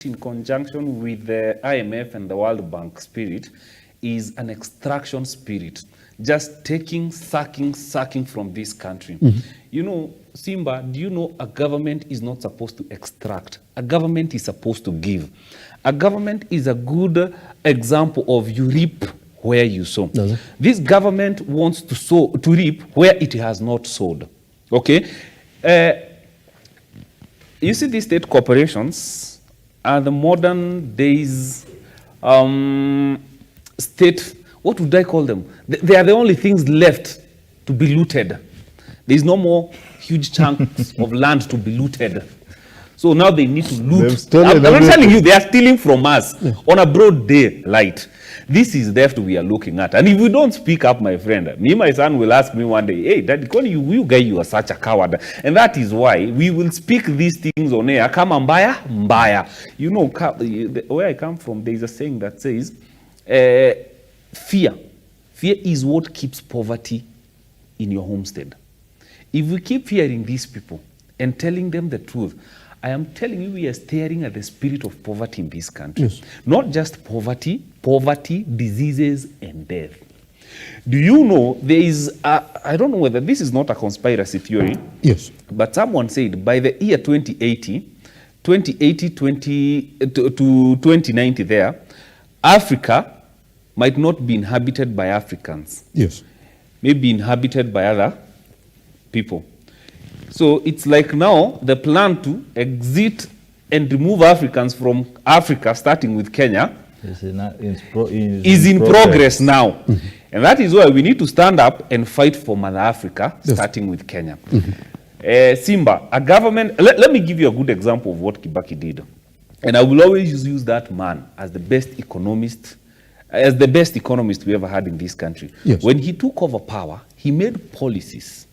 in conjunction with the IMF and the World Bank spirit is an extraction spirit, just taking, sucking from this country. You know, Simba, do you know a government is not supposed to extract? A government is supposed to give. A government is a good example of you reap where you sow. This government wants to reap where it has not sowed. Okay? You see, these state corporations are the modern days state, what would I call them? They are the only things left to be looted. There's no more huge chunks of land to be looted. So now they need to loot. I'm telling you, they are stealing from us on a broad daylight. This is theft we are looking at. And if we don't speak up, my friend, my son will ask me one day, hey, Daddy, you guy, you are such a coward. And that is why we will speak these things on air. Kama mbaya. You know, where I come from, there is a saying that says, fear. Fear is what keeps poverty in your homestead. If we keep fearing these people and telling them the truth, I am telling you, we are staring at the spirit of poverty in this country. Yes. Not just poverty, diseases, and death. Do you know there is, I don't know whether this is not a conspiracy theory, yes, but someone said by the year 2080 to 2090 there, Africa might not be inhabited by Africans. Yes. Maybe inhabited by other people. So it's like now the plan to exit and remove Africans from Africa, starting with Kenya, is in progress now. Mm-hmm. And that is why we need to stand up and fight for Mother Africa, yes, starting with Kenya. Mm-hmm. Simba, a government, let me give you a good example of what Kibaki did. And I will always use that man as the best economist, we ever had in this country. Yes. When he took over power, he made policies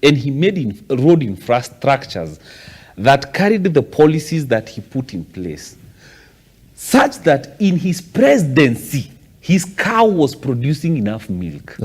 and he made road infrastructures that carried the policies that he put in place, such that in his presidency, his cow was producing enough milk.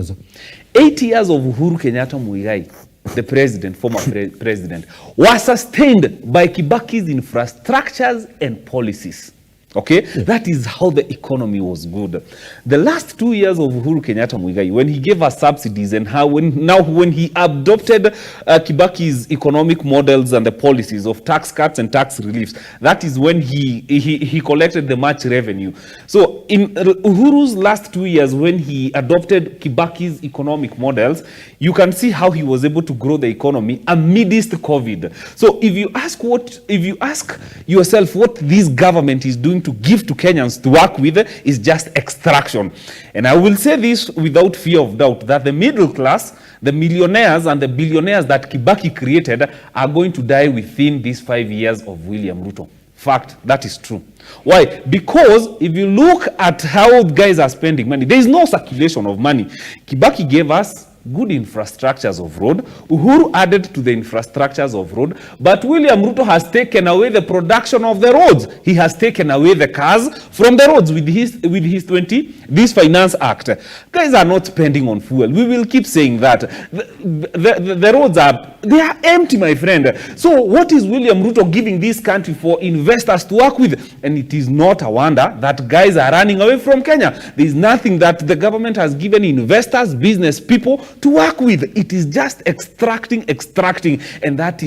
8 years of Uhuru Kenyatta Muigai, the president, former president, was sustained by Kibaki's infrastructures and policies. Okay, that is how the economy was good. The last 2 years of Uhuru Kenyatta Muigai, when he gave us subsidies and when he adopted Kibaki's economic models and the policies of tax cuts and tax reliefs, that is when he collected the much revenue. So in Uhuru's last 2 years, when he adopted Kibaki's economic models, you can see how he was able to grow the economy amidst COVID. So if you ask yourself what this government is doing to give to Kenyans to work with, is just extraction. And I will say this without fear of doubt, that the middle class, the millionaires and the billionaires that Kibaki created are going to die within these 5 years of William Ruto. Fact, that is true. Why? Because if you look at how guys are spending money, there is no circulation of money. Kibaki gave us good infrastructures of road. Uhuru added to the infrastructures of road, but William Ruto has taken away the production of the roads. He has taken away the cars from the roads with this Finance Act. Guys are not spending on fuel. We will keep saying that. The roads are empty, my friend. So what is William Ruto giving this country for investors to work with? And it is not a wonder that guys are running away from Kenya. There is nothing that the government has given investors, business people to work with. It is just extracting, and that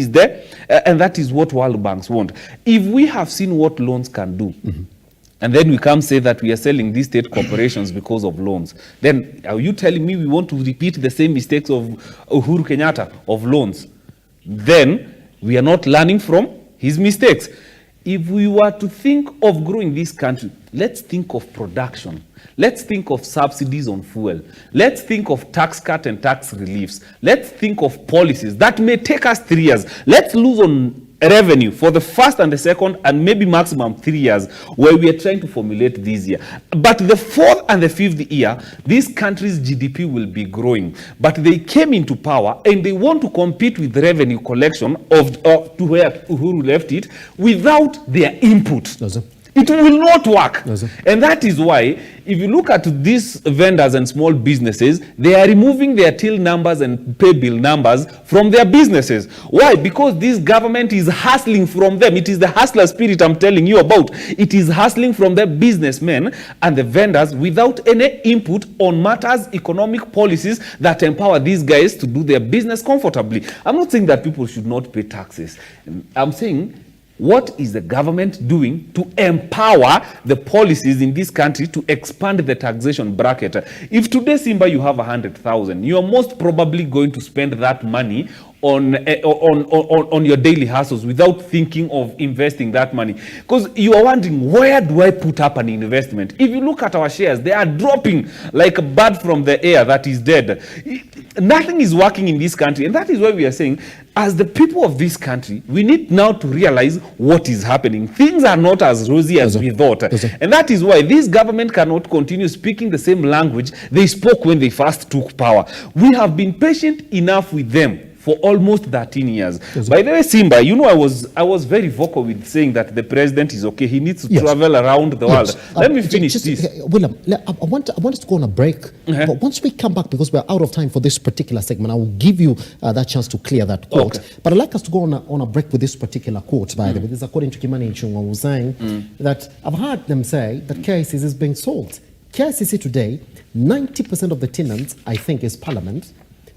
is what World Banks want. If we have seen what loans can do, and then we come say that we are selling these state corporations because of loans, then are you telling me we want to repeat the same mistakes of Uhuru Kenyatta of loans? Then we are not learning from his mistakes. If we were to think of growing this country, let's think of production. Let's think of subsidies on fuel. Let's think of tax cut and tax reliefs. Let's think of policies that may take us 3 years. Let's lose on revenue for the first and the second and maybe maximum 3 years, where we are trying to formulate this year. But the fourth and the fifth year, this country's GDP will be growing. But they came into power and they want to compete with revenue collection to where Uhuru left it without their input. It will not work. Yes, and that is why, if you look at these vendors and small businesses, they are removing their till numbers and pay bill numbers from their businesses. Why? Because this government is hustling from them. It is the hustler spirit I'm telling you about. It is hustling from the businessmen and the vendors without any input on matters, economic policies that empower these guys to do their business comfortably. I'm not saying that people should not pay taxes. I'm saying, what is the government doing to empower the policies in this country to expand the taxation bracket? If today, Simba, you have 100,000, you are most probably going to spend that money on your daily hustles without thinking of investing that money, because you are wondering, where do I put up an investment? If you look at our shares, they are dropping like a bird from the air that is dead. Nothing is working in this country, and that is why we are saying, as the people of this country, we need now to realize what is happening. Things are not as rosy as we thought, and that is why this government cannot continue speaking the same language they spoke when they first took power. We have been patient enough with them for almost 13 years. By the way, Simba, you know, I was very vocal with saying that the president is okay. He needs to travel around the world. Let me finish this. William, I want us to go on a break. But once we come back, because we're out of time for this particular segment, I will give you that chance to clear that quote. But I'd like us to go on a break with this particular quote, by the way. This is according to Kimani Ichung'wa, who was saying that I've heard them say that KICC is being sold. KICC today, 90% of the tenants, I think, is Parliament,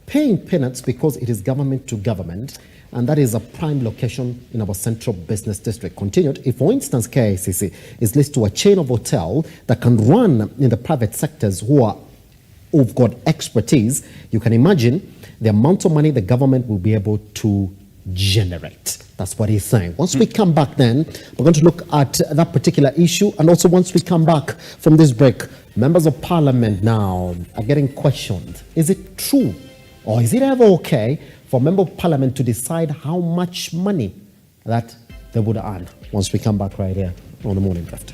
paying peanuts because it is government to government, and that is a prime location in our central business district. Continued, if for instance KICC is listed to a chain of hotel that can run in the private sectors who've got expertise, you can imagine the amount of money the government will be able to generate. That's what he's saying. Once we come back then, we're going to look at that particular issue, and also once we come back from this break, members of parliament now are getting questioned. Is it true, or is it ever okay for a member of parliament to decide how much money that they would earn? Once we come back right here on The Morning Draft.